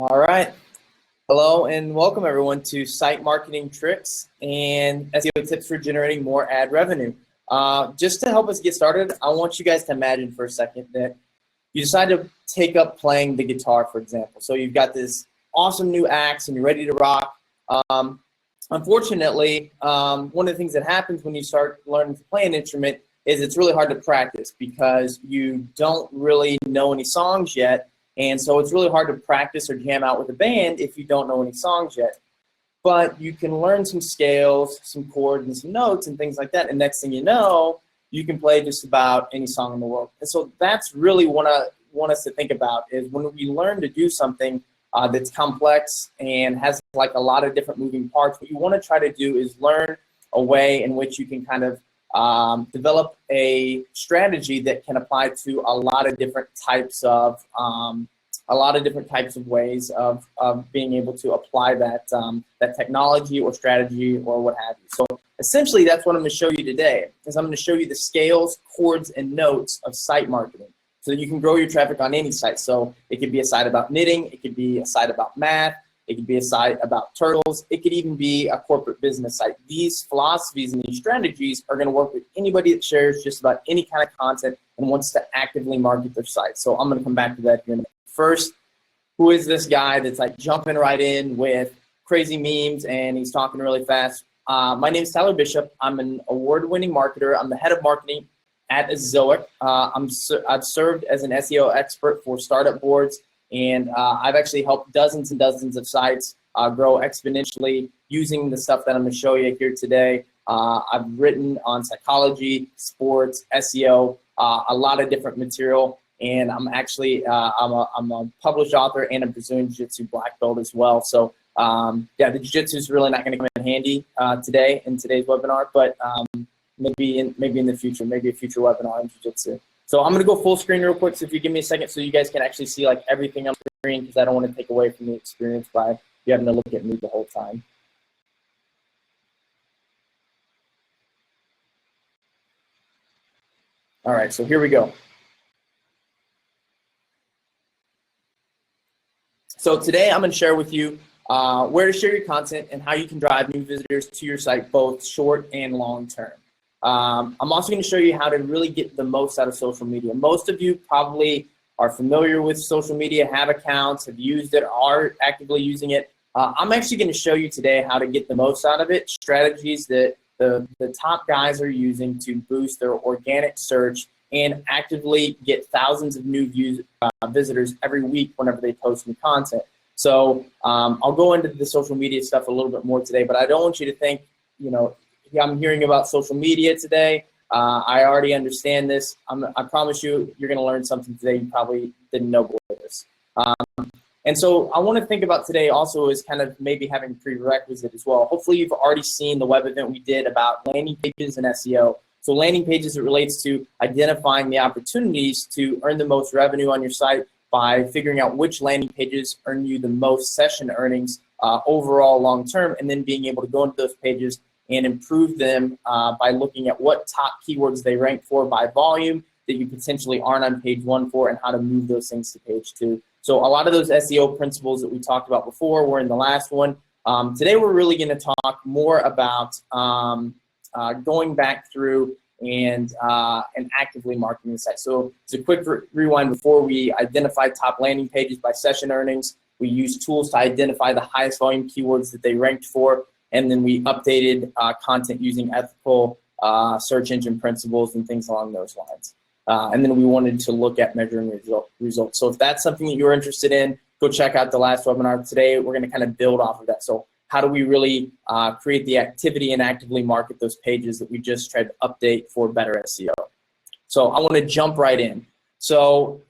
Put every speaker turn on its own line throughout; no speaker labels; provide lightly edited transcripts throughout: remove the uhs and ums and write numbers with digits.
All right. Hello and welcome everyone to Site Marketing Tricks and SEO Tips for Generating More Ad Revenue. Just to help us get started, I want you guys to imagine for a second that you decide to take up playing the guitar, for example. So you've got this awesome new axe and you're ready to rock. Unfortunately, one of the things that happens when you start learning to play an instrument is it's really hard to practice because you don't really know any songs yet. And so it's really hard to practice or jam out with a band if you don't know any songs yet. But you can learn some scales, some chords, and some notes and things like that. And next thing you know, you can play just about any song in the world. And so that's really what I want us to think about is when we learn to do something that's complex and has like a lot of different moving parts, what you want to try to do is learn a way in which you can kind of develop a strategy that can apply to a lot of different types of ways of being able to apply that that technology or strategy or what have you. So essentially, that's what I'm going to show you today. Is I'm going to show you the scales, chords, and notes of site marketing, so that you can grow your traffic on any site. So it could be a site about knitting, it could be a site about math, it could be a site about turtles. It could even be a corporate business site. These philosophies and these strategies are going to work with anybody that shares just about any kind of content and wants to actively market their site. So I'm going to come back to that here in a minute. First, who is this guy that's like jumping right in with crazy memes and he's talking really fast? My name is Tyler Bishop. I'm an award-winning marketer. I'm the head of marketing at Ezoic. I've served as an SEO expert for startup boards. And I've actually helped dozens and dozens of sites grow exponentially using the stuff that I'm going to show you here today. I've written on psychology, sports, SEO, a lot of different material. And I'm actually, I'm a published author and a Brazilian Jiu-Jitsu black belt as well. So yeah, the Jiu-Jitsu is really not going to come in handy today in today's webinar, but maybe in the future, maybe a future webinar on Jiu-Jitsu. So I'm going to go full screen real quick, so if you give me a second so you guys can actually see like everything on the screen, because I don't want to take away from the experience by you having to look at me the whole time. All right, so here we go. So today I'm going to share with you where to share your content and how you can drive new visitors to your site, both short and long term. I'm also going to show you how to really get the most out of social media. Most of you probably are familiar with social media, have accounts, have used it, are actively using it. I'm actually going to show you today how to get the most out of it, strategies that the top guys are using to boost their organic search and actively get thousands of new visitors every week whenever they post new content. So I'll go into the social media stuff a little bit more today, but I don't want you to think, you know, I'm hearing about social media today. I already understand this. I promise you, you're going to learn something today you probably didn't know before this. And so I want to think about today also is kind of maybe having a prerequisite as well. Hopefully you've already seen the web event we did about landing pages and SEO. So landing pages, it relates to identifying the opportunities to earn the most revenue on your site by figuring out which landing pages earn you the most session earnings overall long term, and then being able to go into those pages and improve them by looking at what top keywords they rank for by volume that you potentially aren't on page 1 for, and how to move those things to page 2. So a lot of those SEO principles that we talked about before were in the last one. Today we're really going to talk more about going back through and actively marketing the site. So it's a quick rewind. Before we identified top landing pages by session earnings, we used tools to identify the highest volume keywords that they ranked for. And then we updated content using ethical search engine principles and things along those lines. And then we wanted to look at measuring results. So if that's something that you're interested in, go check out the last webinar. Today, we're going to kind of build off of that. So how do we really create the activity and actively market those pages that we just tried to update for better SEO? So I want to jump right in. So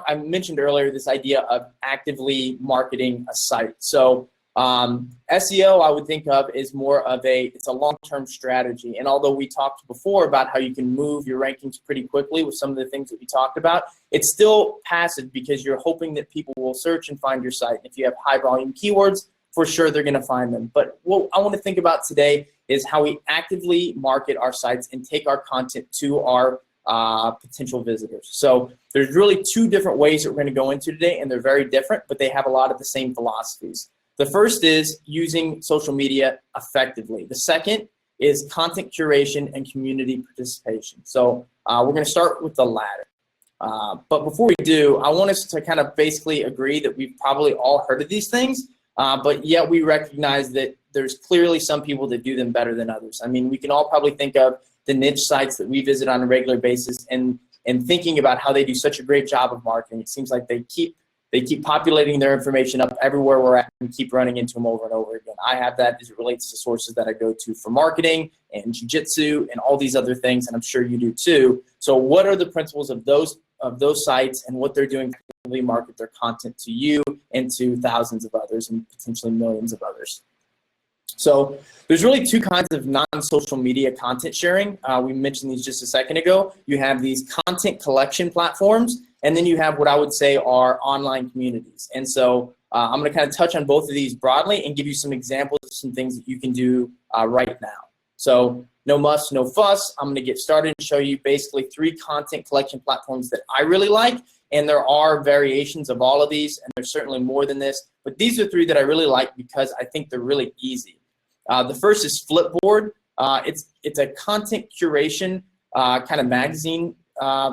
I mentioned earlier this idea of actively marketing a site. So SEO I would think of is more of it's a long-term strategy. And although we talked before about how you can move your rankings pretty quickly with some of the things that we talked about, it's still passive because you're hoping that people will search and find your site. If you have high volume keywords, for sure they're going to find them. But what I want to think about today is how we actively market our sites and take our content to our potential visitors. So there's really two different ways that we're going to go into today, and they're very different, but they have a lot of the same philosophies. The first is using social media effectively. The second is content curation and community participation. So we're going to start with the latter. But before we do, I want us to kind of basically agree that we've probably all heard of these things, but yet we recognize that there's clearly some people that do them better than others. I mean, we can all probably think of the niche sites that we visit on a regular basis and thinking about how they do such a great job of marketing. It seems like they keep populating their information up everywhere we're at and keep running into them over and over again. I have that as it relates to sources that I go to for marketing and jiu-jitsu and all these other things, and I'm sure you do too. So what are the principles of those sites and what they're doing to really market their content to you and to thousands of others and potentially millions of others? So there's really two kinds of non-social media content sharing. We mentioned these just a second ago. You have these content collection platforms, and then you have what I would say are online communities. And so I'm going to kind of touch on both of these broadly and give you some examples of some things that you can do right now. So no muss, no fuss. I'm going to get started and show you basically three content collection platforms that I really like. And there are variations of all of these, and there's certainly more than this. But these are three that I really like because I think they're really easy. The first is Flipboard. It's a content curation kind of magazine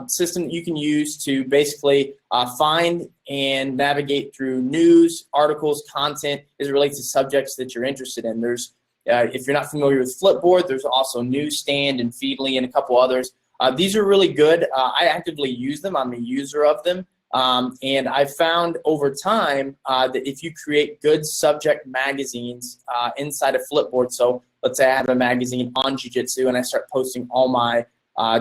system that you can use to basically find and navigate through news, articles, content as it relates to subjects that you're interested in. There's, if you're not familiar with Flipboard, there's also Newsstand and Feedly and a couple others. These are really good. I actively use them. I'm a user of them. And I've found over time that if you create good subject magazines inside of Flipboard, so let's say I have a magazine on jiu-jitsu and I start posting all my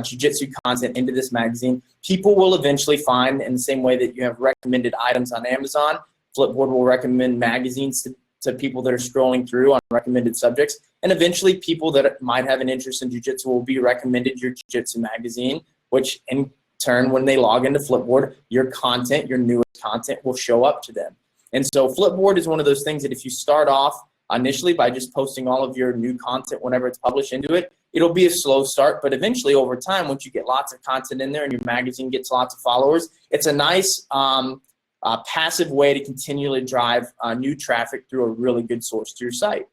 jiu-jitsu content into this magazine, people will eventually find, in the same way that you have recommended items on Amazon, Flipboard will recommend magazines to people that are scrolling through on recommended subjects, and eventually people that might have an interest in jiu-jitsu will be recommended your jiu-jitsu magazine, which in turn, when they log into Flipboard, your content, your newest content will show up to them. And so Flipboard is one of those things that if you start off initially by just posting all of your new content whenever it's published into it, it'll be a slow start, but eventually over time, once you get lots of content in there and your magazine gets lots of followers, it's a nice passive way to continually drive new traffic through a really good source to your site.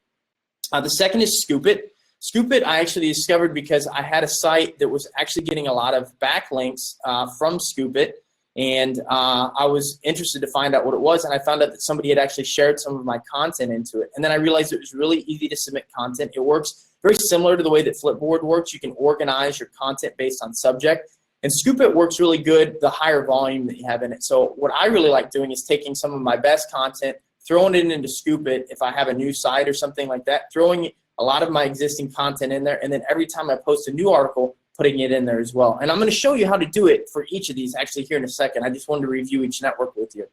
The second is Scoop.it. Scoop.it I actually discovered because I had a site that was actually getting a lot of backlinks from Scoop.it, and I was interested to find out what it was, and I found out that somebody had actually shared some of my content into it. And then I realized it was really easy to submit content. It works very similar to the way that Flipboard works. You can organize your content based on subject, and Scoop.it works really good the higher volume that you have in it. So what I really like doing is taking some of my best content, throwing it into Scoop.it if I have a new site or something like that, throwing a lot of my existing content in there, and then every time I post a new article, putting it in there as well. And I'm going to show you how to do it for each of these actually here in a second. I just wanted to review each network with you.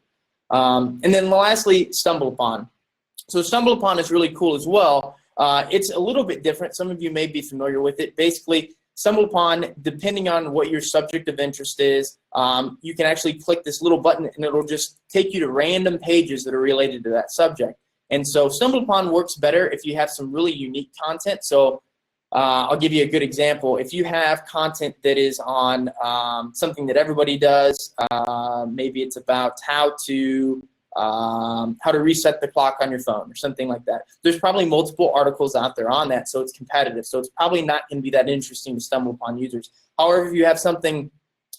And then lastly, StumbleUpon. So StumbleUpon is really cool as well. It's a little bit different. Some of you may be familiar with it. Basically, StumbleUpon, depending on what your subject of interest is, you can actually click this little button and it'll just take you to random pages that are related to that subject. And so StumbleUpon works better if you have some really unique content. So I'll give you a good example. If you have content that is on something that everybody does, maybe it's about how to reset the clock on your phone or something like that. There's probably multiple articles out there on that, so it's competitive. So it's probably not going to be that interesting to StumbleUpon users. However, if you have something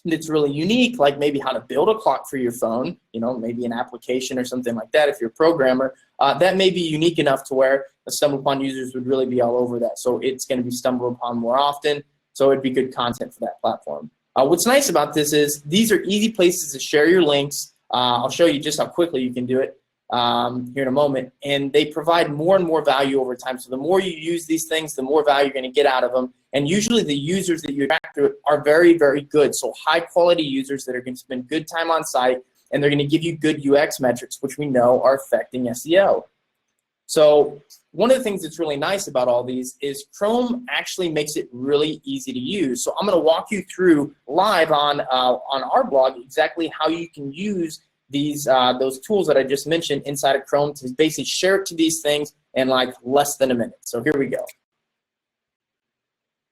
that's really unique, like maybe how to build a clock for your phone, you know, maybe an application or something like that if you're a programmer, that may be unique enough to where the StumbleUpon users would really be all over that. So it's going to be StumbleUpon more often, so it'd be good content for that platform. What's nice about this is these are easy places to share your links. I'll show you just how quickly you can do it here in a moment. And they provide more and more value over time. So the more you use these things, the more value you're going to get out of them. And usually the users that you attract through it are very, very good. So high quality users that are going to spend good time on site, and they're going to give you good UX metrics, which we know are affecting SEO. So one of the things that's really nice about all these is Chrome actually makes it really easy to use. So I'm going to walk you through live on our blog exactly how you can use these those tools that I just mentioned inside of Chrome to basically share it to these things in like less than a minute. So here we go.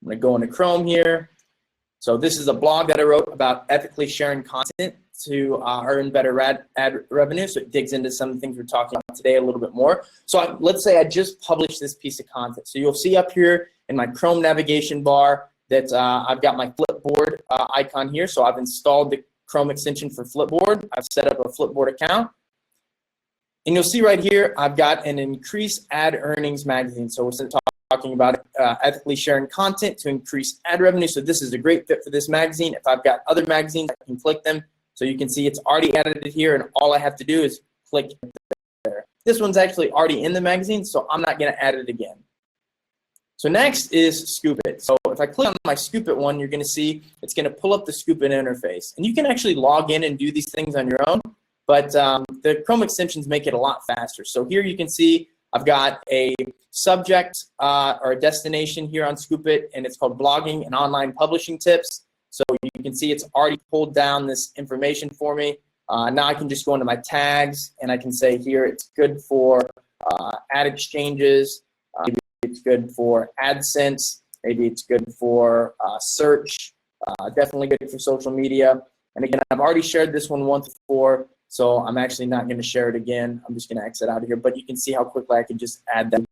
I'm going to go into Chrome here. So this is a blog that I wrote about ethically sharing content to earn better ad revenue. So it digs into some of the things we're talking about today a little bit more. So let's say I just published this piece of content. So you'll see up here in my Chrome navigation bar that I've got my Flipboard icon here. So I've installed the Chrome extension for Flipboard. I've set up a Flipboard account. And you'll see right here, I've got an increased ad earnings magazine. So we're talking about ethically sharing content to increase ad revenue. So this is a great fit for this magazine. If I've got other magazines, I can click them. So you can see it's already added here, and all I have to do is click there. This one's actually already in the magazine, so I'm not going to add it again. So next is Scoop It. So if I click on my Scoop It one, you're going to see it's going to pull up the Scoop It interface. And you can actually log in and do these things on your own, but the Chrome extensions make it a lot faster. So here you can see I've got a subject or a destination here on Scoop It, and it's called Blogging and Online Publishing Tips. So you can see it's already pulled down this information for me. Now I can just go into my tags, and I can say here it's good for ad exchanges, maybe it's good for AdSense, maybe it's good for search, definitely good for social media. And again, I've already shared this one once before, so I'm actually not going to share it again. I'm just going to exit out of here, but you can see how quickly I can just add that to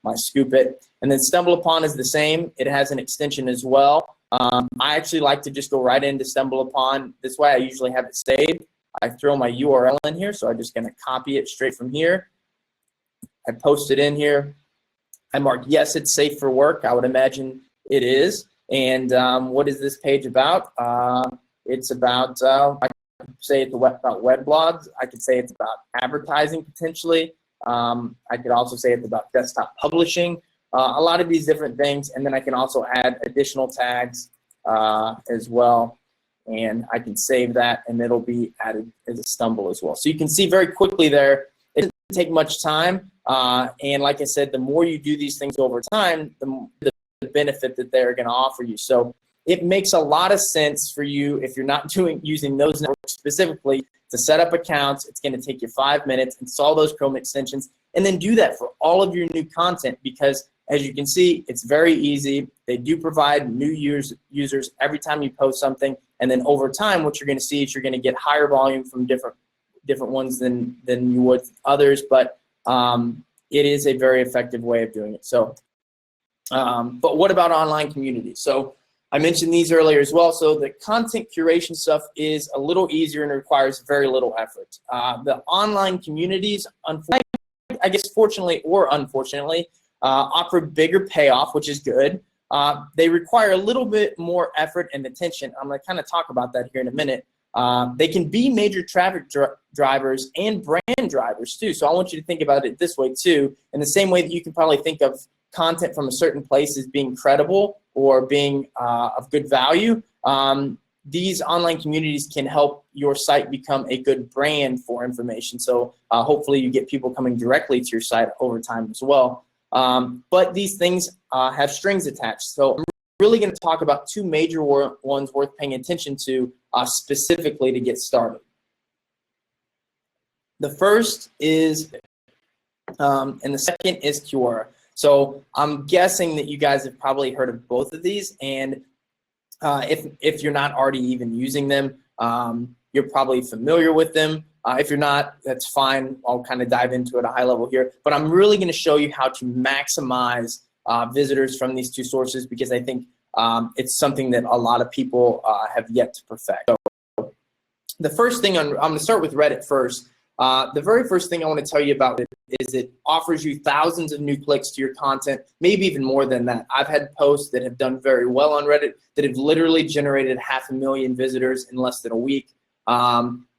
my Scoop It. And then Stumble Upon is the same. It has an extension as well. I actually like to just go right into Stumble Upon. This way I usually have it saved. I throw my URL in here, so I'm just going to copy it straight from here. I post it in here. I mark, yes, it's safe for work. I would imagine it is. And what is this page about? It's about, I could say it's about web blogs. I could say it's about advertising potentially. I could also say it's about desktop publishing. A lot of these different things, and then I can also add additional tags as well, and I can save that, and it'll be added as a Stumble as well. So you can see very quickly there, it doesn't take much time, and like I said, the more you do these things over time, the benefit that they're going to offer you. So it makes a lot of sense for you if you're not using those networks specifically to set up accounts. It's going to take you 5 minutes, install those Chrome extensions, and then do that for all of your new content, because as you can see, it's very easy. They do provide new users every time you post something, and then over time, what you're going to see is you're going to get higher volume from different ones than you would others. But it is a very effective way of doing it. So, but what about online communities? So I mentioned these earlier as well. So the content curation stuff is a little easier and requires very little effort. The online communities, I guess fortunately or unfortunately, offer bigger payoff, which is good. They require a little bit more effort and attention. I'm going to kind of talk about that here in a minute. They can be major traffic drivers and brand drivers too. So I want you to think about it this way too, in the same way that you can probably think of content from a certain place as being credible or being of good value. These online communities can help your site become a good brand for information. So hopefully you get people coming directly to your site over time as well. But these things have strings attached. So I'm really going to talk about two major ones worth paying attention to specifically to get started. The first is, and the second is Quora. So I'm guessing that you guys have probably heard of both of these, and if you're not already even using them, you're probably familiar with them. If you're not, that's fine. I'll kind of dive into it at a high level here. But I'm really going to show you how to maximize visitors from these two sources, because I think it's something that a lot of people have yet to perfect. So the first thing, I'm going to start with Reddit first. The very first thing I want to tell you about it is it offers you thousands of new clicks to your content, maybe even more than that. I've had posts that have done very well on Reddit that have literally generated 500,000 visitors in less than a week.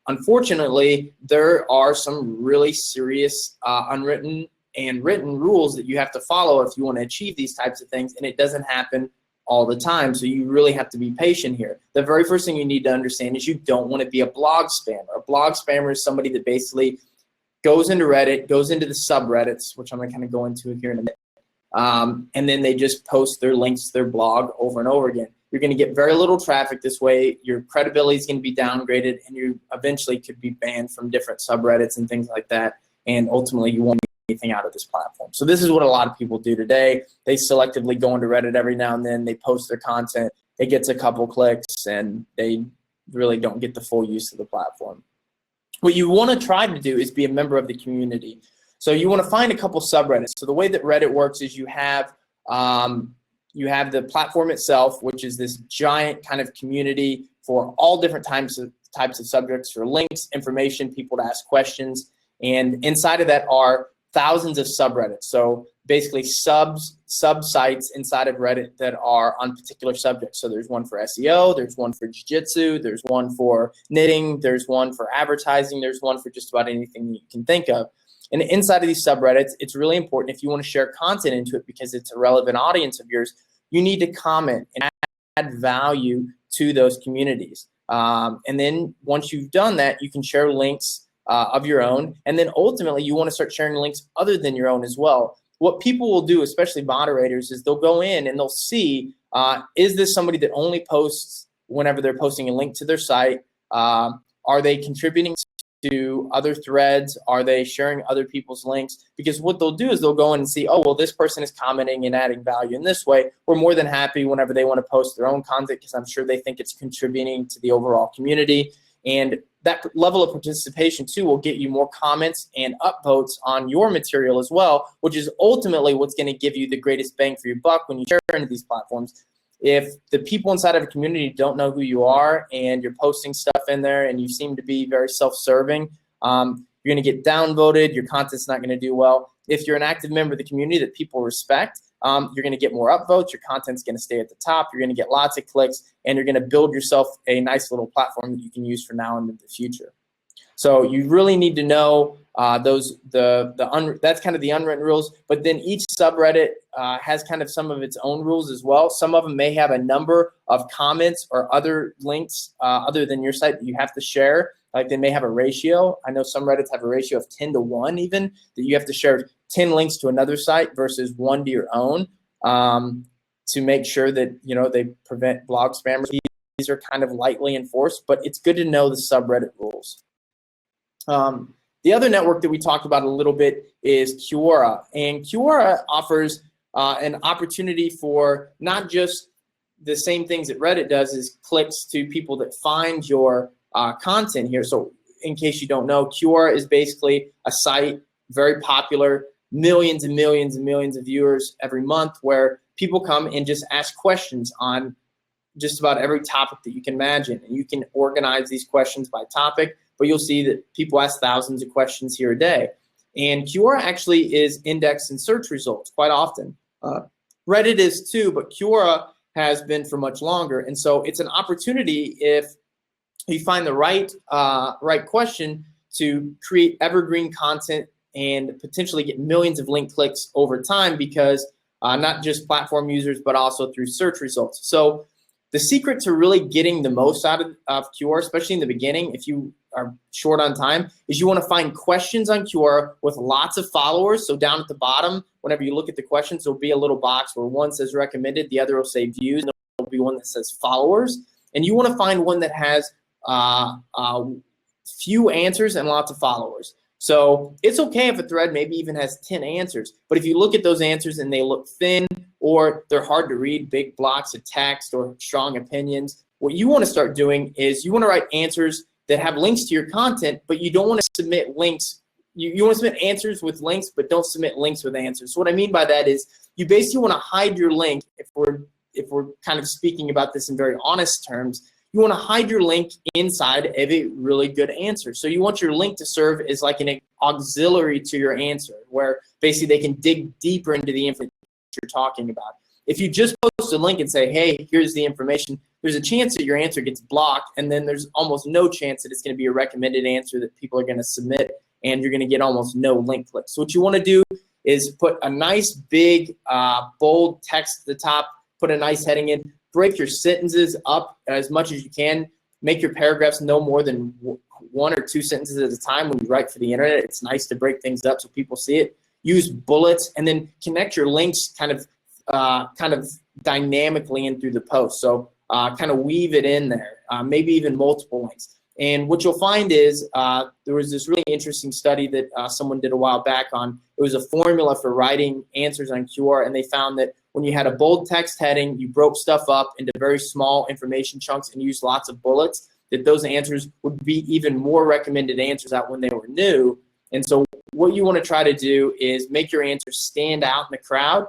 Unfortunately, there are some really serious unwritten and written rules that you have to follow if you want to achieve these types of things, and it doesn't happen all the time. So you really have to be patient here. The very first thing you need to understand is you don't want to be a blog spammer. A blog spammer is somebody that basically goes into Reddit, goes into the subreddits, which I'm going to kind of go into here in a minute, and then they just post their links to their blog over and over again. You're going to get very little traffic this way. Your credibility is going to be downgraded, and you eventually could be banned from different subreddits and things like that, and ultimately you won't get anything out of this platform. So this is what a lot of people do today. They selectively go into Reddit every now and then. They post their content, it gets a couple clicks and they really don't get the full use of the platform. What you want to try to do is be a member of the community. So you want to find a couple subreddits. So the way that Reddit works is you have the platform itself, which is this giant kind of community for all different types of subjects, for links, information, people to ask questions. And inside of that are thousands of subreddits. So basically sub-sites inside of Reddit that are on particular subjects. So there's one for SEO, there's one for jiu-jitsu, there's one for knitting, there's one for advertising, there's one for just about anything that you can think of. And inside of these subreddits, it's really important if you want to share content into it because it's a relevant audience of yours, you need to comment and add value to those communities. And then once you've done that, you can share links of your own. And then ultimately, you want to start sharing links other than your own as well. What people will do, especially moderators, is they'll go in and they'll see, is this somebody that only posts whenever they're posting a link to their site? Are they contributing to other threads? Are they sharing other people's links? Because what they'll do is they'll go in and see, oh, well, this person is commenting and adding value in this way. We're more than happy whenever they want to post their own content because I'm sure they think it's contributing to the overall community. And that level of participation, too, will get you more comments and upvotes on your material as well, which is ultimately what's going to give you the greatest bang for your buck when you share into these platforms. If the people inside of a community don't know who you are and you're posting stuff in there and you seem to be very self-serving, you're going to get downvoted, your content's not going to do well. If you're an active member of the community that people respect, you're going to get more upvotes, your content's going to stay at the top, you're going to get lots of clicks, and you're going to build yourself a nice little platform that you can use for now and in the future. So you really need to know that's kind of the unwritten rules, but then each subreddit has kind of some of its own rules as well. Some of them may have a number of comments or other links other than your site that you have to share. Like they may have a ratio. I know some Reddits have a ratio of 10 to 1 even, that you have to share 10 links to another site versus 1 to your own to make sure that, you know, they prevent blog spammers. These are kind of lightly enforced, but it's good to know the subreddit rules. The other network that we talked about a little bit is Quora, and Quora offers an opportunity for not just the same things that Reddit does, is clicks to people that find your content here. So in case you don't know, Quora is basically a site, very popular, millions and millions and millions of viewers every month, where people come and just ask questions on just about every topic that you can imagine. And you can organize these questions by topic, but you'll see that people ask thousands of questions here a day. And Quora actually is indexed in search results quite often. Reddit is too, but Quora has been for much longer. And so it's an opportunity, if you find the right question, to create evergreen content and potentially get millions of link clicks over time, because not just platform users, but also through search results. So the secret to really getting the most out of Quora, especially in the beginning, if you are short on time, is you want to find questions on Quora with lots of followers. So down at the bottom, whenever you look at the questions, there'll be a little box where one says recommended, the other will say views, and there'll be one that says followers. And you want to find one that has few answers and lots of followers. So it's okay if a thread maybe even has 10 answers, but if you look at those answers and they look thin, or they're hard to read, big blocks of text or strong opinions, what you want to start doing is you want to write answers that have links to your content, but you don't want to submit links. You want to submit answers with links, but don't submit links with answers. So what I mean by that is you basically want to hide your link. If we're kind of speaking about this in very honest terms, you want to hide your link inside of a really good answer. So you want your link to serve as like an auxiliary to your answer, where basically they can dig deeper into the information you're talking about. If you just post a link and say, hey, here's the information, there's a chance that your answer gets blocked, and then there's almost no chance that it's going to be a recommended answer that people are going to submit, and you're going to get almost no link clicks. So what you want to do is put a nice big bold text at the top, put a nice heading in, break your sentences up as much as you can, make your paragraphs no more than 1 or 2 sentences at a time. When you write for the internet, it's nice to break things up so people see it. Use bullets, and then connect your links kind of dynamically in through the post. So kind of weave it in there, maybe even multiple links. And what you'll find is there was this really interesting study that someone did a while back on. It was a formula for writing answers on Quora, and they found that when you had a bold text heading, you broke stuff up into very small information chunks and used lots of bullets, that those answers would be even more recommended answers out when they were new. And so what you want to try to do is make your answers stand out in the crowd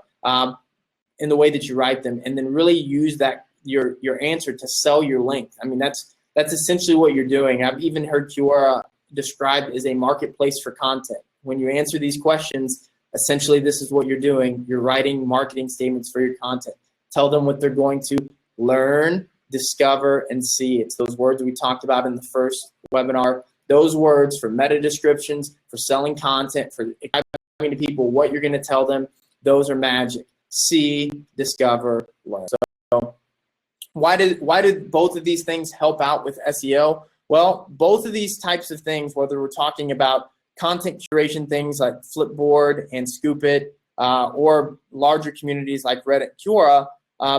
in the way that you write them, and then really use that your answer to sell your link. I mean, that's essentially what you're doing. I've even heard Quora described as a marketplace for content. When you answer these questions, essentially this is what you're doing. You're writing marketing statements for your content. Tell them what they're going to learn, discover, and see. It's those words we talked about in the first webinar. Those words for meta descriptions, for selling content, for explaining to people what you're going to tell them, those are magic. See, discover, learn. So why did both of these things help out with SEO? Well, both of these types of things, whether we're talking about content curation things like Flipboard and Scoopit, or larger communities like Reddit, Quora,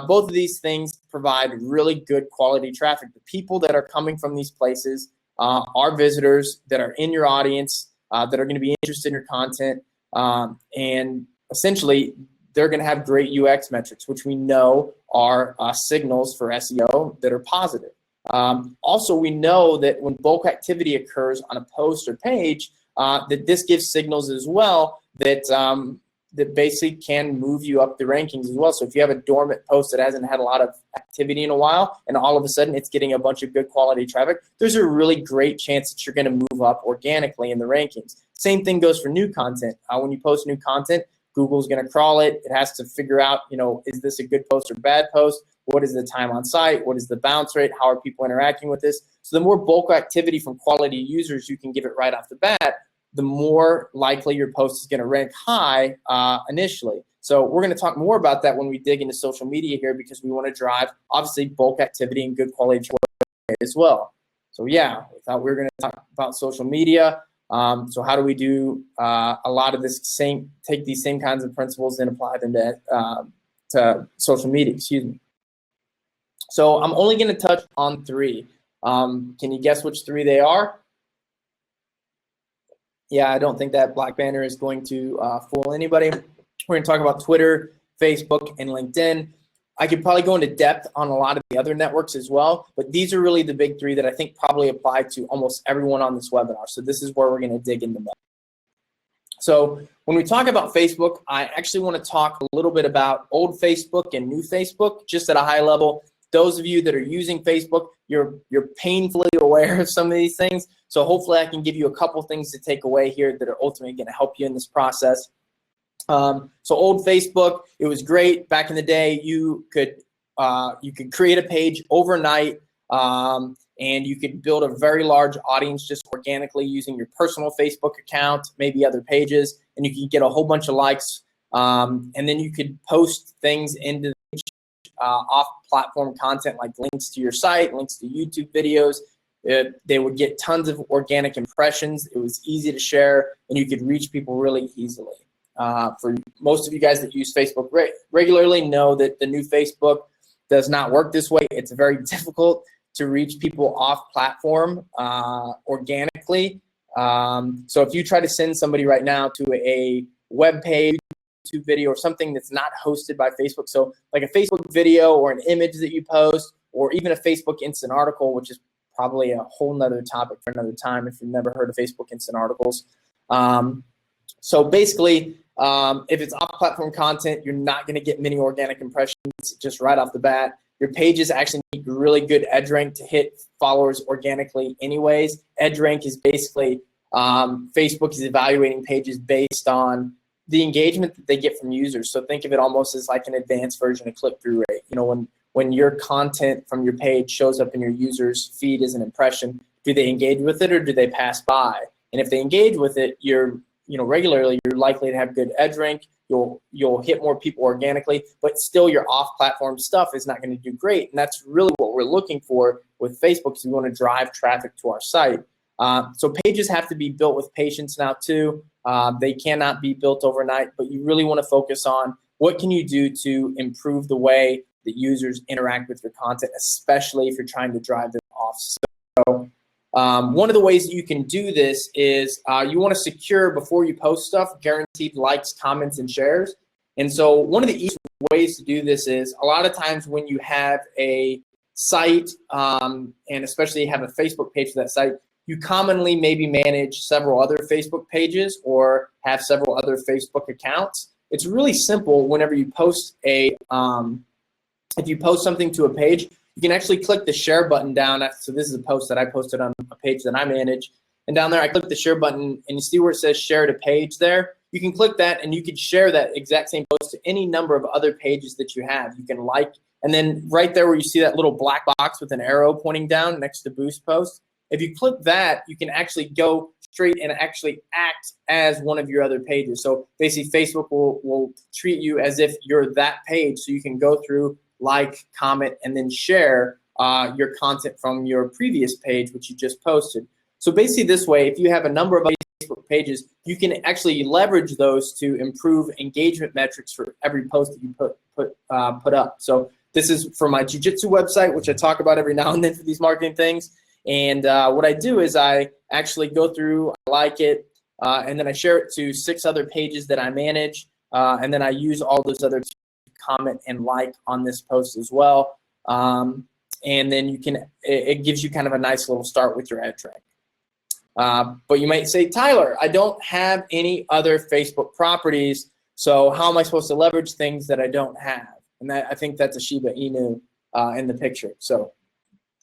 both of these things provide really good quality traffic. The people that are coming from these places are visitors that are in your audience, that are going to be interested in your content, and essentially they're going to have great UX metrics, which we know are signals for SEO that are positive. Also, we know that when bulk activity occurs on a post or page, that this gives signals as well that that basically can move you up the rankings as well. So if you have a dormant post that hasn't had a lot of activity in a while, and all of a sudden it's getting a bunch of good quality traffic, there's a really great chance that you're going to move up organically in the rankings. Same thing goes for new content. When you post new content, Google's going to crawl it. It has to figure out, is this a good post or bad post? What is the time on site? What is the bounce rate? How are people interacting with this? So the more bulk activity from quality users you can give it right off the bat, the more likely your post is going to rank high initially. So we're going to talk more about that when we dig into social media here, because we want to drive, obviously, bulk activity and good quality as well. So yeah, we thought we were going to talk about social media. So how do we do a lot of this take these same kinds of principles and apply them to social media, excuse me. So I'm only going to touch on 3. Can you guess which 3 they are? Yeah, I don't think that black banner is going to fool anybody. We're going to talk about Twitter, Facebook, and LinkedIn. I could probably go into depth on a lot of the other networks as well, but these are really the big 3 that I think probably apply to almost everyone on this webinar. So this is where we're going to dig into that. So when we talk about Facebook, I actually want to talk a little bit about old Facebook and new Facebook, just at a high level. Those of you that are using Facebook, you're painfully aware of some of these things. So hopefully I can give you a couple things to take away here that are ultimately going to help you in this process. So old Facebook, it was great back in the day. You could create a page overnight, and you could build a very large audience just organically using your personal Facebook account, maybe other pages, and you could get a whole bunch of likes. And then you could post things into off-platform content like links to your site, links to YouTube videos. They would get tons of organic impressions. It was easy to share, and you could reach people really easily. For most of you guys that use Facebook regularly know that the new Facebook does not work this way. It's very difficult to reach people off platform organically. So if you try to send somebody right now to a web page, YouTube video, or something that's not hosted by Facebook, so like a Facebook video or an image that you post, or even a Facebook instant article, which is probably a whole nother topic for another time if you've never heard of Facebook instant articles. So basically, if it's off-platform content, you're not going to get many organic impressions just right off the bat. Your pages actually need really good edge rank to hit followers organically anyways. Edge rank is basically Facebook is evaluating pages based on the engagement that they get from users. So think of it almost as like an advanced version of click-through rate. When your content from your page shows up in your user's feed as an impression, do they engage with it or do they pass by? And if they engage with it, regularly, you're likely to have good edge rank. You'll hit more people organically, but still your off-platform stuff is not going to do great. And that's really what we're looking for with Facebook, because we want to drive traffic to our site. So pages have to be built with patience now too. They cannot be built overnight, but you really want to focus on what can you do to improve the way that users interact with your content, especially if you're trying to drive them off. So one of the ways that you can do this is you want to secure, before you post stuff, guaranteed likes, comments, and shares. And so one of the easiest ways to do this is a lot of times when you have a site, and especially have a Facebook page for that site, you commonly maybe manage several other Facebook pages or have several other Facebook accounts. It's really simple whenever you post if you post something to a page, you can actually click the share button down. So this is a post that I posted on a page that I manage. And down there, I click the share button, and you see where it says share to page there. You can click that, and you can share that exact same post to any number of other pages that you have. You can like, and then right there where you see that little black box with an arrow pointing down next to boost post, if you click that, you can actually go straight and actually act as one of your other pages. So basically, Facebook will treat you as if you're that page, so you can go through, like, comment, and then share your content from your previous page, which you just posted. So basically this way, if you have a number of Facebook pages, you can actually leverage those to improve engagement metrics for every post that you put up. So this is for my jiu-jitsu website, which I talk about every now and then for these marketing things. And what I do is I actually go through, I like it, and then I share it to 6 other pages that I manage, and then I use all those other to comment and like on this post as well. And then you can, it gives you kind of a nice little start with your ad track. But you might say, Tyler, I don't have any other Facebook properties, so how am I supposed to leverage things that I don't have? And I think that's a Shiba Inu in the picture. So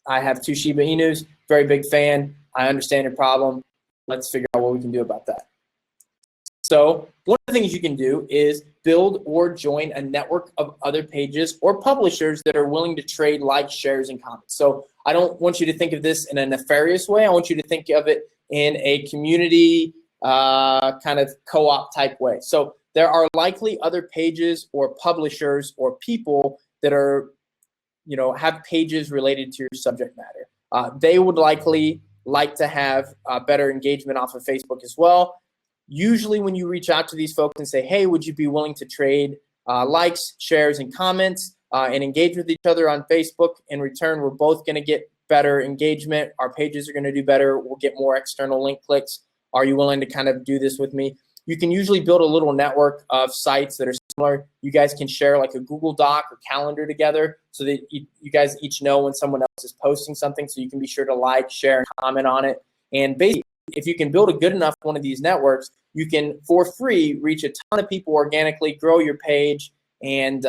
I have 2 Shiba Inus, very big fan. I understand your problem. Let's figure out what we can do about that. So one of the things you can do is build or join a network of other pages or publishers that are willing to trade likes, shares, and comments. So I don't want you to think of this in a nefarious way. I want you to think of it in a community kind of co-op type way. So there are likely other pages or publishers or people that are, you know, have pages related to your subject matter. They would likely like to have better engagement off of Facebook as well. Usually when you reach out to these folks and say, hey, would you be willing to trade likes, shares, and comments and engage with each other on Facebook? In return, we're both going to get better engagement. Our pages are going to do better. We'll get more external link clicks. Are you willing to kind of do this with me? You can usually build a little network of sites that are similar. You guys can share like a Google Doc or calendar together so that you guys each know when someone else is posting something, so you can be sure to like, share, and comment on it. And basically, if you can build a good enough one of these networks, you can, for free, reach a ton of people organically, grow your page, and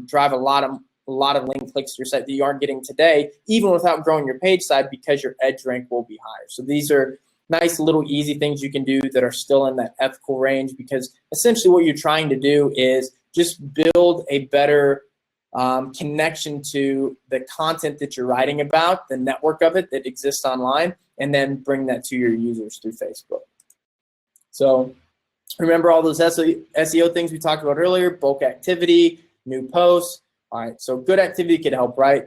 drive a lot of link clicks to your site that you aren't getting today, even without growing your page side, because your edge rank will be higher. So these are nice little easy things you can do that are still in that ethical range, because essentially what you're trying to do is just build a better connection to the content that you're writing about, the network of it that exists online, and then bring that to your users through Facebook. So remember all those SEO things we talked about earlier: bulk activity, new posts. All right, so good activity could help, right?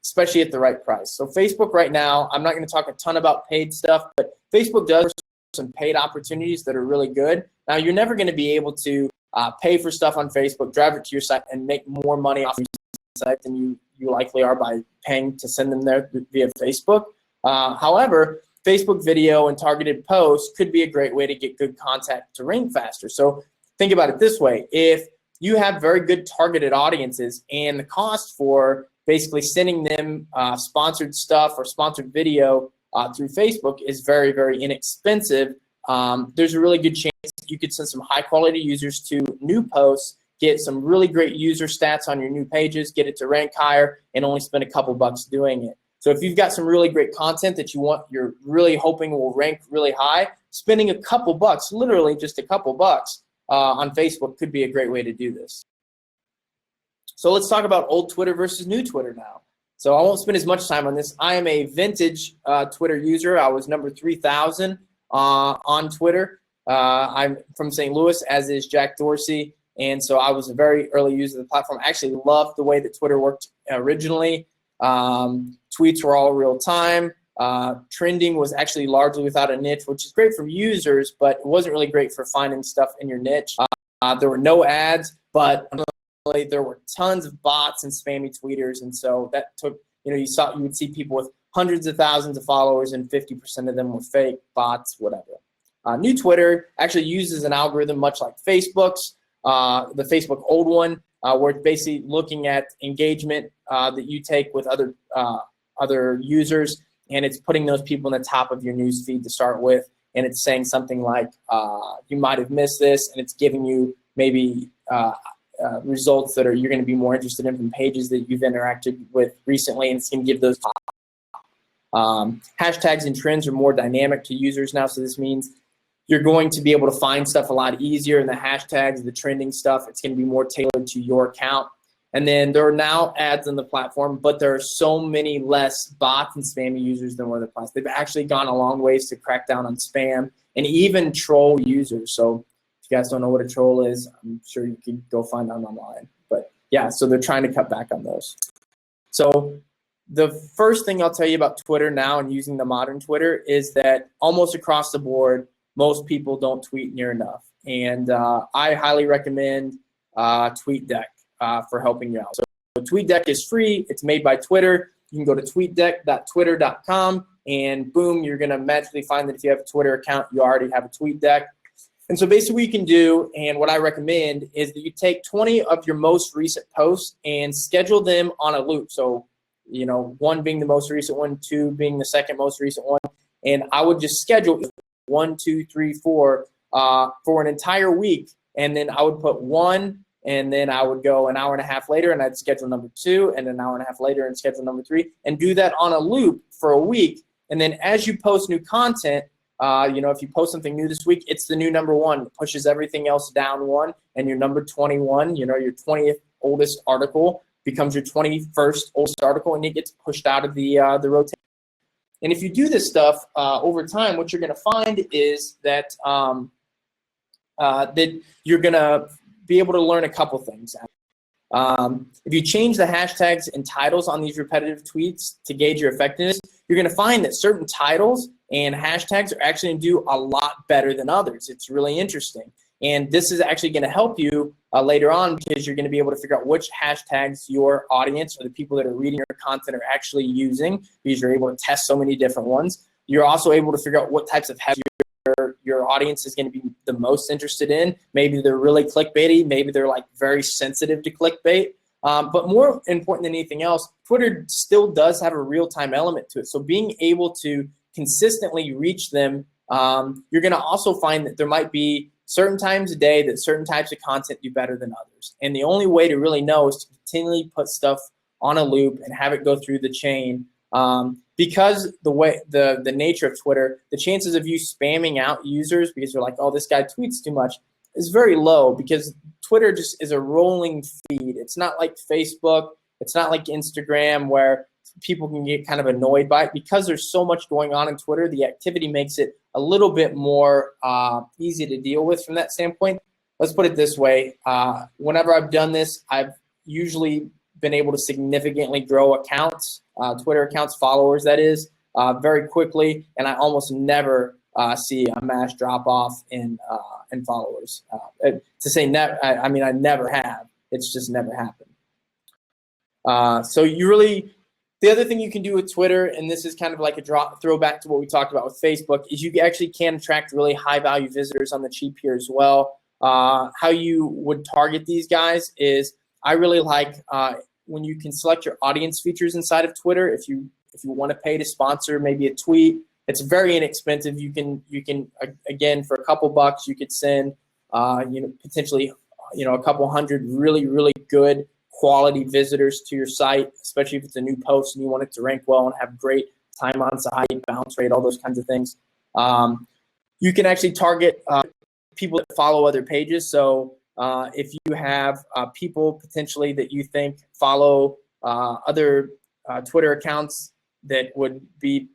Especially at the right price. So Facebook right now, I'm not going to talk a ton about paid stuff, but Facebook does some paid opportunities that are really good. Now, you're never going to be able to pay for stuff on Facebook, drive it to your site, and make more money off your site than you likely are by paying to send them there via Facebook. However, Facebook video and targeted posts could be a great way to get good content to rank faster. So think about it this way: if you have very good targeted audiences and the cost for basically sending them sponsored stuff or sponsored video through Facebook is very, very inexpensive, there's a really good chance you could send some high quality users to new posts, get some really great user stats on your new pages, get it to rank higher, and only spend a couple bucks doing it. So if you've got some really great content that you're really hoping will rank really high, spending a couple bucks, literally just a couple bucks on Facebook could be a great way to do this. So let's talk about old Twitter versus new Twitter now. So I won't spend as much time on this. I am a vintage Twitter user. I was number 3,000 on Twitter. I'm from St. Louis, as is Jack Dorsey. And so I was a very early user of the platform. I actually loved the way that Twitter worked originally. Tweets were all real time. Trending was actually largely without a niche, which is great for users, but it wasn't really great for finding stuff in your niche. There were no ads, but there were tons of bots and spammy tweeters, and so that took, you would see people with hundreds of thousands of followers, and 50% of them were fake bots, whatever. New Twitter actually uses an algorithm much like Facebook's, the Facebook old one, where it's basically looking at engagement that you take with other users, and it's putting those people in the top of your news feed to start with, and it's saying something like, you might have missed this, and it's giving you maybe results that you're going to be more interested in from pages that you've interacted with recently, and it's going to give those hashtags and trends are more dynamic to users now, so this means you're going to be able to find stuff a lot easier in the hashtags, the trending stuff. It's going to be more tailored to your account. And then there are now ads on the platform, but there are so many less bots and spammy users than were the past. They've actually gone a long ways to crack down on spam and even troll users. So if you guys don't know what a troll is, I'm sure you can go find them online. But yeah, so they're trying to cut back on those. So the first thing I'll tell you about Twitter now and using the modern Twitter is that almost across the board, most people don't tweet near enough. And I highly recommend TweetDeck for helping you out. So TweetDeck is free. It's made by Twitter. You can go to tweetdeck.twitter.com and boom, you're gonna magically find that if you have a Twitter account, you already have a TweetDeck. And so basically what you can do, and what I recommend, is that you take 20 of your most recent posts and schedule them on a loop. So, you know, 1 being the most recent one, 2 being the second most recent one. And I would just schedule 1, 2, 3, 4 for an entire week. And then I would put 1, and then I would go an hour and a half later and I'd schedule number 2, and an hour and a half later and schedule number 3, and do that on a loop for a week. And then as you post new content, you know, if you post something new this week, it's the new number 1. It pushes everything else down 1, and your number 21, you know, your 20th oldest article becomes your 21st oldest article, and it gets pushed out of the rotation. And if you do this stuff over time, what you're going to find is that that you're going to be able to learn a couple things. If you change the hashtags and titles on these repetitive tweets to gauge your effectiveness, you're going to find that certain titles and hashtags are actually going to do a lot better than others. It's really interesting. And this is actually going to help you later on, because you're going to be able to figure out which hashtags your audience or the people that are reading your content are actually using, because you're able to test so many different ones. You're also able to figure out what types of hashtags your audience is going to be the most interested in. Maybe they're really clickbaity. Maybe they're like very sensitive to clickbait. But more important than anything else, Twitter still does have a real-time element to it. So being able to consistently reach them, you're going to also find that there might be certain times a day that certain types of content do better than others. And the only way to really know is to continually put stuff on a loop and have it go through the chain. Because the nature of Twitter, the chances of you spamming out users because you're like, oh, this guy tweets too much, is very low, because Twitter just is a rolling feed. It's not like Facebook. It's not like Instagram, where people can get kind of annoyed by it. Because there's so much going on in Twitter, the activity makes it a little bit more easy to deal with from that standpoint. Let's put it this way. Whenever I've done this, I've usually been able to significantly grow accounts, Twitter accounts, followers that is, very quickly, and I almost never see a mass drop off in followers. To say never, I mean I never have. It's just never happened. So you really, the other thing you can do with Twitter, and this is kind of like a throwback to what we talked about with Facebook, is you actually can attract really high value visitors on the cheap here as well. How you would target these guys is, I really like when you can select your audience features inside of Twitter. If you want to pay to sponsor maybe a tweet, it's very inexpensive. You can again, for a couple bucks, you could send potentially a couple hundred really good quality visitors to your site, especially if it's a new post and you want it to rank well and have great time on site, bounce rate, all those kinds of things. You can actually target people that follow other pages. So if you have people potentially that you think follow other Twitter accounts that would be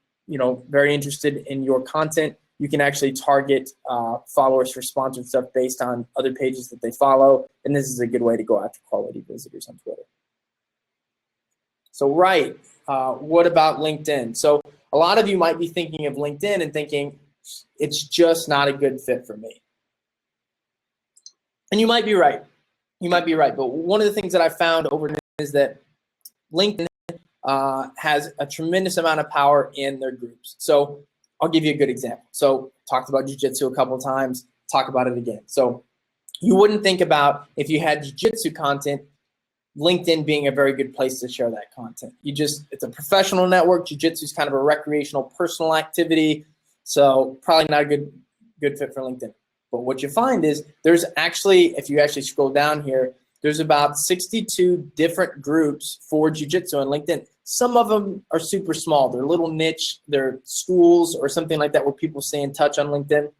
very interested in your content, you can actually target followers for sponsored stuff based on other pages that they follow. And this is a good way to go after quality visitors on Twitter. So what about LinkedIn? So a lot of you might be thinking of LinkedIn and thinking, it's just not a good fit for me. And you might be right. You might be right. But one of the things that I found over time is that LinkedIn has a tremendous amount of power in their groups. So I'll give you a good example. So talked about jiu-jitsu a couple of times, talk about it again. So you wouldn't think about, if you had jiu-jitsu content, LinkedIn being a very good place to share that content. It's a professional network. Jiu-jitsu is kind of a recreational, personal activity. So probably not a good fit for LinkedIn. But what you find is there's actually, if you actually scroll down here, there's about 62 different groups for jiu-jitsu on LinkedIn. Some of them are super small. They're little niche. They're schools or something like that where people stay in touch on LinkedIn.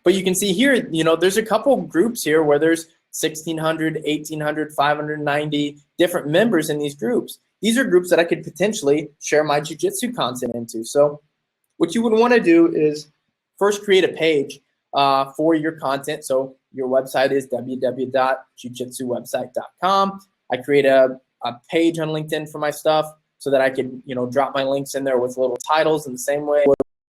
But you can see here, there's a couple groups here where there's 1,600, 1,800, 590 different members in these groups. These are groups that I could potentially share my jiu-jitsu content into. So what you would want to do is first create a page for your content. So your website is www.jiujitsuwebsite.com. I create a page on LinkedIn for my stuff so that I can, drop my links in there with little titles in the same way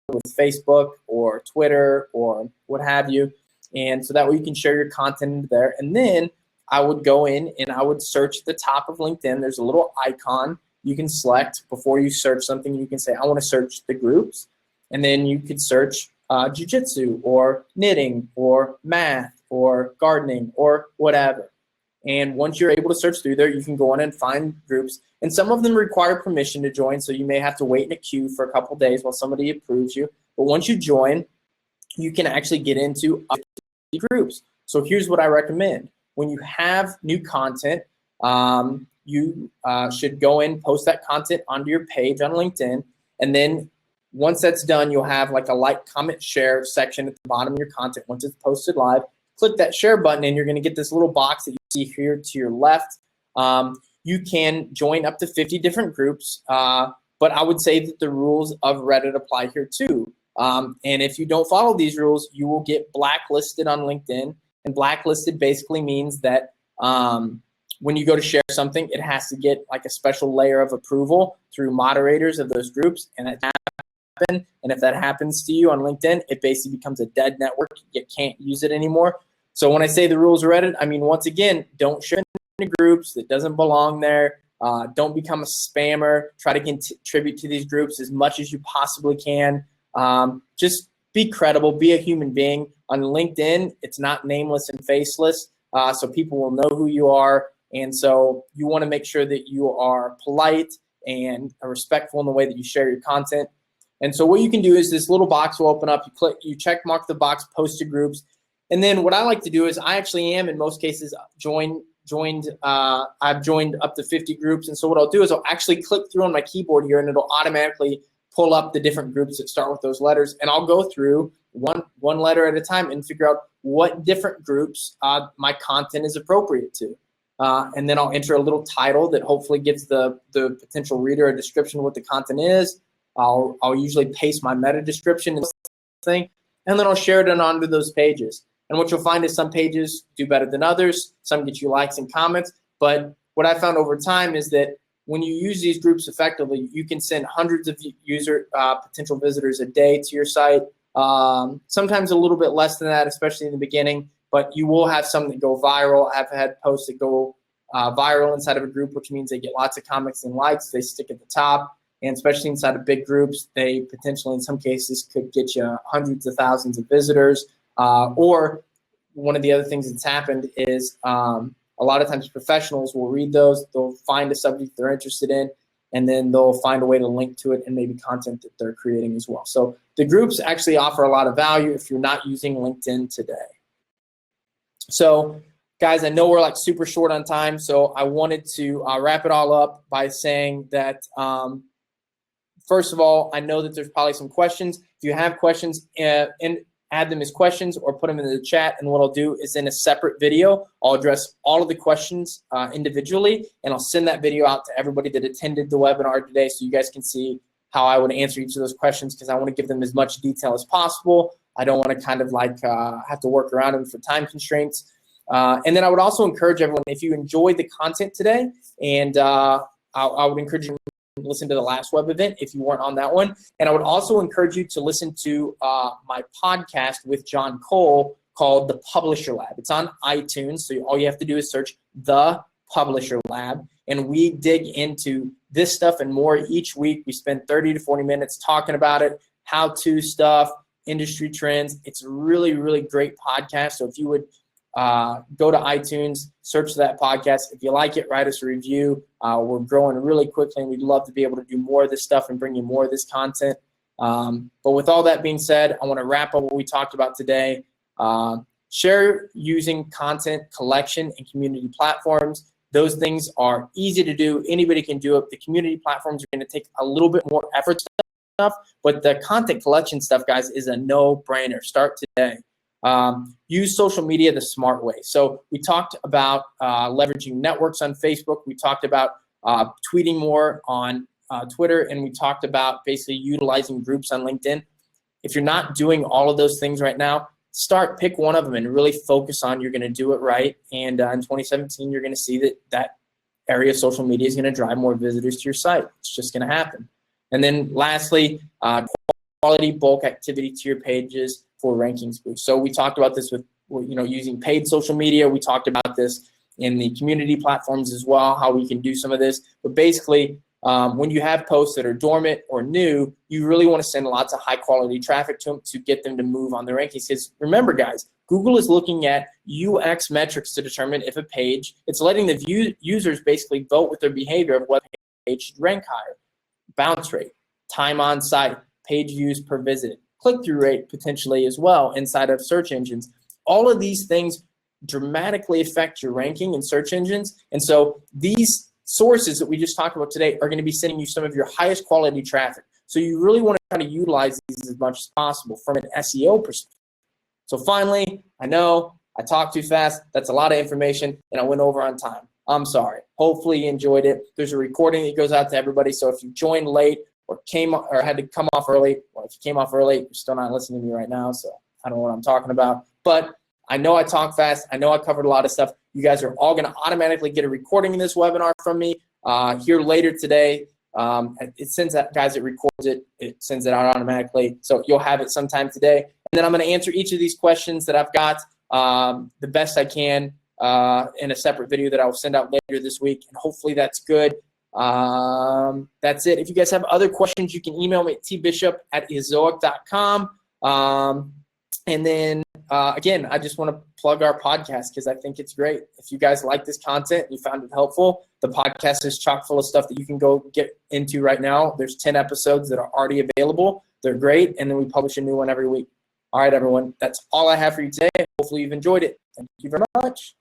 with Facebook or Twitter or what have you. And so that way you can share your content there. And then I would go in and I would search at the top of LinkedIn. There's a little icon you can select before you search something. You can say, I want to search the groups. And then you could search jiu-jitsu or knitting or math or gardening or whatever. And once you're able to search through there, you can go on and find groups. And some of them require permission to join, so you may have to wait in a queue for a couple days while somebody approves you. But once you join, you can actually get into groups. So here's what I recommend. When you have new content, you should go in, post that content onto your page on LinkedIn, and then once that's done, you'll have like a like, comment, share section at the bottom of your content. Once it's posted live, click that share button and you're going to get this little box that you see here to your left. You can join up to 50 different groups, but I would say that the rules of Reddit apply here too. And if you don't follow these rules, you will get blacklisted on LinkedIn. And blacklisted basically means that when you go to share something, it has to get like a special layer of approval through moderators of those groups. And if that happens to you on LinkedIn, it basically becomes a dead network. You can't use it anymore. So when I say the rules of Reddit, I mean, once again, don't share in groups that doesn't belong there. Don't become a spammer. Try to contribute to these groups as much as you possibly can. Just be credible, be a human being. On LinkedIn, it's not nameless and faceless, so people will know who you are. And so you want to make sure that you are polite and respectful in the way that you share your content. And so what you can do is this little box will open up. You check mark the box, post to groups. And then what I like to do is I actually am, in most cases, I've joined up to 50 groups. And so what I'll do is I'll actually click through on my keyboard here, and it'll automatically pull up the different groups that start with those letters. And I'll go through one letter at a time and figure out what different groups my content is appropriate to. And then I'll enter a little title that hopefully gives the potential reader a description of what the content is. I'll usually paste my meta description and thing, and then I'll share it onto those pages. And what you'll find is some pages do better than others. Some get you likes and comments. But what I found over time is that when you use these groups effectively, you can send hundreds of potential visitors a day to your site. Sometimes a little bit less than that, especially in the beginning. But you will have some that go viral. I've had posts that go viral inside of a group, which means they get lots of comments and likes. They stick at the top. And especially inside of big groups, they potentially, in some cases, could get you hundreds of thousands of visitors. Or one of the other things that's happened is a lot of times professionals will read those, they'll find a subject they're interested in, and then they'll find a way to link to it and maybe content that they're creating as well. So the groups actually offer a lot of value if you're not using LinkedIn today. So guys, I know we're like super short on time, so I wanted to wrap it all up by saying that first of all, I know that there's probably some questions. If you have questions, add them as questions or put them in the chat. And what I'll do is in a separate video, I'll address all of the questions individually, and I'll send that video out to everybody that attended the webinar today so you guys can see how I would answer each of those questions, because I want to give them as much detail as possible. I don't want to kind of like have to work around them for time constraints. And then I would also encourage everyone, if you enjoyed the content today, and I would encourage you listen to the last web event if you weren't on that one. And I would also encourage you to listen to my podcast with John Cole called The Publisher Lab. It's on iTunes, so all you have to do is search The Publisher Lab. And we dig into this stuff and more each week. We spend 30 to 40 minutes talking about it, how-to stuff, industry trends. It's a really, really great podcast. So if you would go to iTunes, search that podcast. If you like it, write us a review. We're growing really quickly, and we'd love to be able to do more of this stuff and bring you more of this content. But with all that being said, I want to wrap up what we talked about today. Share using content collection and community platforms. Those things are easy to do. Anybody can do it. The community platforms are going to take a little bit more effort stuff, but the content collection stuff, guys, is a no-brainer. Start today. Use social media the smart way. So we talked about leveraging networks on Facebook. We talked about tweeting more on Twitter, and we talked about basically utilizing groups on LinkedIn. If you're not doing all of those things right now, pick one of them and really focus on you're going to do it right. And in 2017, you're going to see that area of social media is going to drive more visitors to your site. It's just going to happen. And then lastly, quality bulk activity to your pages for rankings boost. So we talked about this with using paid social media. We talked about this in the community platforms as well, how we can do some of this. But basically, when you have posts that are dormant or new, you really want to send lots of high quality traffic to them to get them to move on the rankings. Because remember, guys, Google is looking at UX metrics to determine if a page, it's letting the users basically vote with their behavior of what page should rank higher. Bounce rate, time on site, page views per visit, click-through rate potentially as well inside of search engines. All of these things dramatically affect your ranking in search engines. And so these sources that we just talked about today are going to be sending you some of your highest quality traffic. So you really want to try to utilize these as much as possible from an SEO perspective. So finally, I know I talked too fast. That's a lot of information, and I went over on time. I'm sorry. Hopefully you enjoyed it. There's a recording that goes out to everybody. So if you joined late or had to come off early, or if you came off early, you're still not listening to me right now, so I don't know what I'm talking about. But I know I talk fast. I know I covered a lot of stuff. You guys are all going to automatically get a recording of this webinar from me here later today. It sends that, guys, it records it. It sends it out automatically. So you'll have it sometime today. And then I'm going to answer each of these questions that I've got the best I can in a separate video that I will send out later this week. And hopefully that's good. That's it. If you guys have other questions, you can email me at tbishop@ezoic.com. And then, again, I just want to plug our podcast because I think it's great. If you guys like this content and you found it helpful, the podcast is chock full of stuff that you can go get into right now. There's 10 episodes that are already available. They're great. And then we publish a new one every week. All right, everyone. That's all I have for you today. Hopefully you've enjoyed it. Thank you very much.